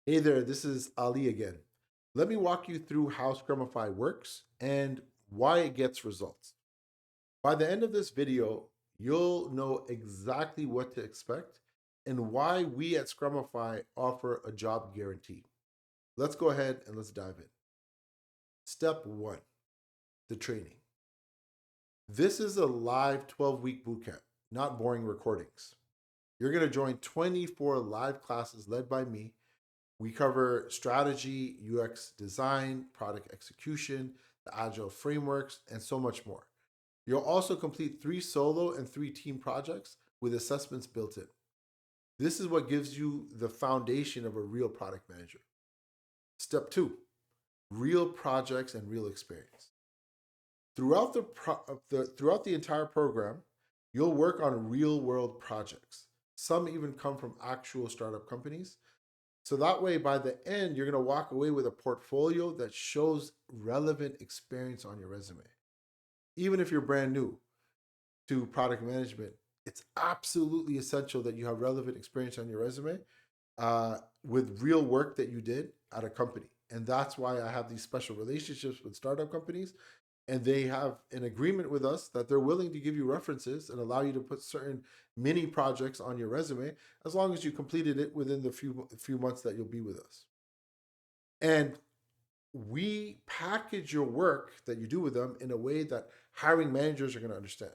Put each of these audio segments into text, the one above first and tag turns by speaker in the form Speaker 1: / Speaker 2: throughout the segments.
Speaker 1: Hey there, this is Ali again. Let me walk you through how Scrumify works and why it gets results. By the end of this video, you'll know exactly what to expect and why we at Scrumify offer a job guarantee. Let's go ahead and let's dive in. Step one, the training. This is a live 12-week bootcamp, not boring recordings. You're going to join 24 live classes led by me. We cover strategy, UX design, product execution, the agile frameworks, and so much more. You'll also complete 3 solo and 3 team projects with assessments built in. This is what gives you the foundation of a real product manager. Step 2, real projects and real experience. Throughout the entire program, you'll work on real world projects. Some even come from actual startup companies. So that way, by the end, you're going to walk away with a portfolio that shows relevant experience on your resume. Even if you're brand new to product management, it's absolutely essential that you have relevant experience on your resume with real work that you did at a company. And that's why I have these special relationships with startup companies. And they have an agreement with us that they're willing to give you references and allow you to put certain mini projects on your resume as long as you completed it within the few months that you'll be with us. And we package your work that you do with them in a way that hiring managers are going to understand.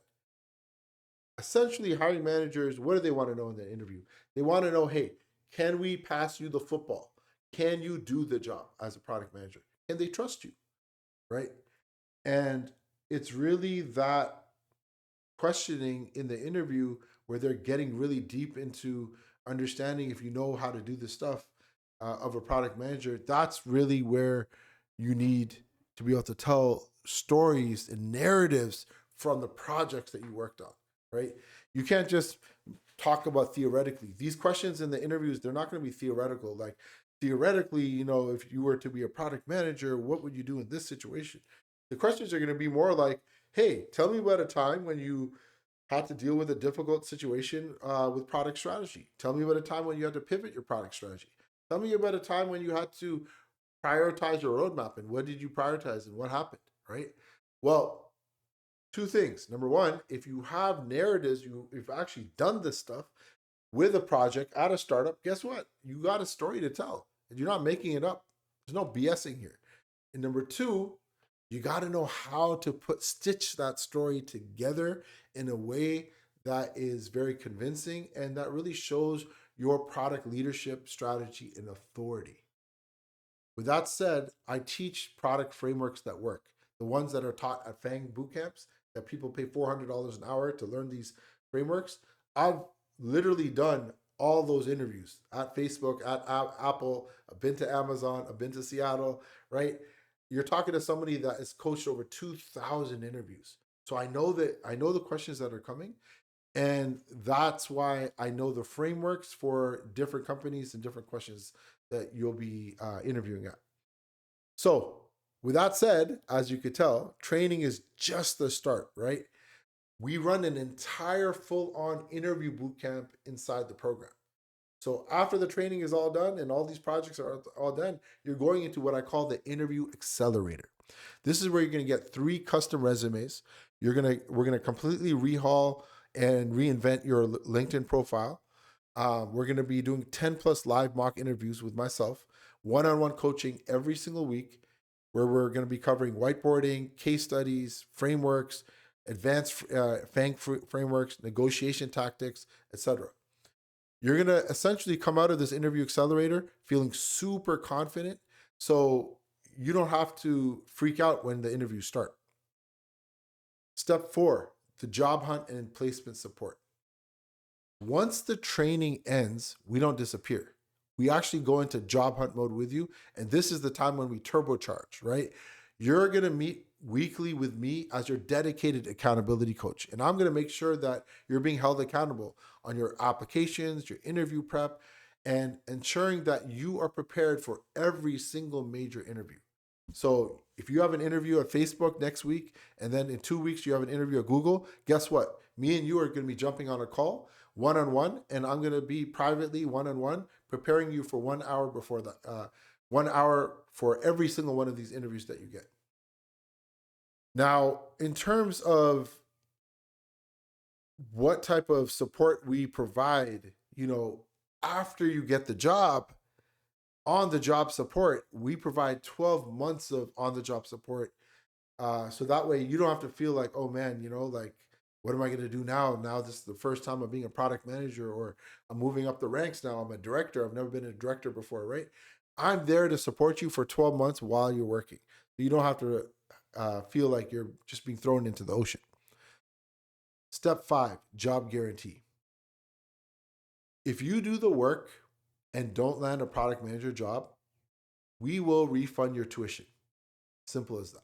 Speaker 1: Essentially, hiring managers, what do they want to know in the interview? They want to know, hey, can we pass you the football? Can you do the job as a product manager? Can they trust you? Right? And it's really that questioning in the interview where they're getting really deep into understanding if you know how to do the stuff of a product manager. That's really where you need to be able to tell stories and narratives from the projects that you worked on, right? You can't just talk about theoretically. These questions in the interviews, they're not going to be theoretical. Like, theoretically, if you were to be a product manager, what would you do in this situation? The questions are going to be more like, hey, tell me about a time when you had to deal with a difficult situation with product strategy. Tell me about a time when you had to pivot your product strategy. Tell me about a time when you had to prioritize your roadmap and what did you prioritize and what happened, right? Well, 2 things. Number one, if you have narratives, you've actually done this stuff with a project at a startup, guess what? You got a story to tell and you're not making it up. There's no BSing here. And number 2, you got to know how to stitch that story together in a way that is very convincing and that really shows your product leadership strategy and authority. With that said, I teach product frameworks that work, the ones that are taught at FANG boot camps that people pay $400 an hour to learn these frameworks. I've literally done all those interviews at Facebook, at Apple. I've been to Amazon, I've been to Seattle, right? You're talking to somebody that has coached over 2,000 interviews. So I know the questions that are coming. And that's why I know the frameworks for different companies and different questions that you'll be interviewing at. So, with that said, as you could tell, training is just the start, right? We run an entire full on interview boot camp inside the program. So, after the training is all done and all these projects are all done, you're going into what I call the interview accelerator. This is where you're going to get 3 custom resumes. We're gonna completely rehaul and reinvent your LinkedIn profile. We're going to be doing 10 plus live mock interviews with myself, one-on-one coaching every single week, where we're going to be covering whiteboarding, case studies, frameworks, advanced FANG frameworks, negotiation tactics, etc. You're going to essentially come out of this interview accelerator feeling super confident, so you don't have to freak out when the interviews start. Step 4, the job hunt and placement support. Once the training ends, we don't disappear. We actually go into job hunt mode with you. And this is the time when we turbocharge, right? You're going to meet weekly with me as your dedicated accountability coach. And I'm going to make sure that you're being held accountable on your applications, your interview prep, and ensuring that you are prepared for every single major interview. So if you have an interview at Facebook next week, and then in 2 weeks you have an interview at Google, guess what? Me and you are going to be jumping on a call one-on-one, and I'm going to be privately one-on-one preparing you for 1 hour before the 1 hour for every single one of these interviews that you get. Now, in terms of what type of support we provide, after you get the job, on the job support, we provide 12 months of on the job support. So that way you don't have to feel like, oh man, like, what am I going to do now? Now this is the first time I'm being a product manager, or I'm moving up the ranks now. I'm a director. I've never been a director before, right? I'm there to support you for 12 months while you're working. So you don't have to feel like you're just being thrown into the ocean. Step 5, job guarantee. If you do the work and don't land a product manager job, we will refund your tuition. Simple as that.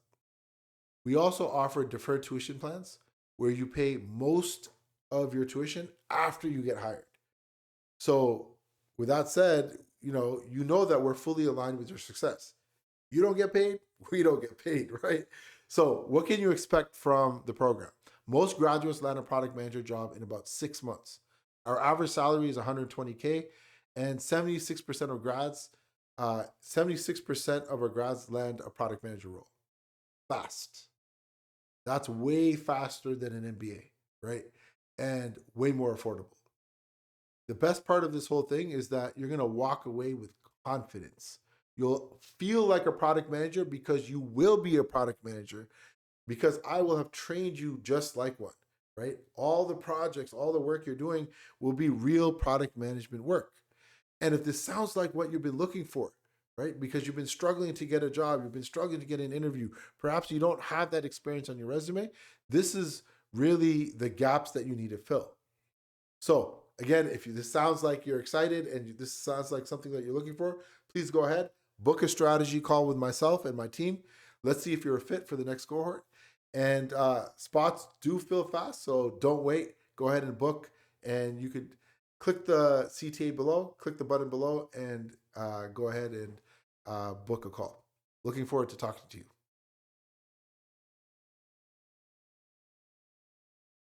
Speaker 1: We also offer deferred tuition plans where you pay most of your tuition after you get hired. So with that said, you know that we're fully aligned with your success. You don't get paid, we don't get paid, right? So what can you expect from the program? Most graduates land a product manager job in about 6 months. Our average salary is $120K, and 76% of grads, 76% of our grads land a product manager role. Fast. That's way faster than an MBA, right? And way more affordable. The best part of this whole thing is that you're going to walk away with confidence. You'll feel like a product manager because you will be a product manager, because I will have trained you just like one, right? All the projects, all the work you're doing will be real product management work. And if this sounds like what you've been looking for, right? Because you've been struggling to get a job, you've been struggling to get an interview, perhaps you don't have that experience on your resume, this is really the gaps that you need to fill. So again, if this sounds like you're excited and this sounds like something that you're looking for, please go ahead, book a strategy call with myself and my team. Let's see if you're a fit for the next cohort. And spots do fill fast, so don't wait. Go ahead and book, and you could click the CTA below, click the button below, and go ahead and book a call. Looking forward to talking to you.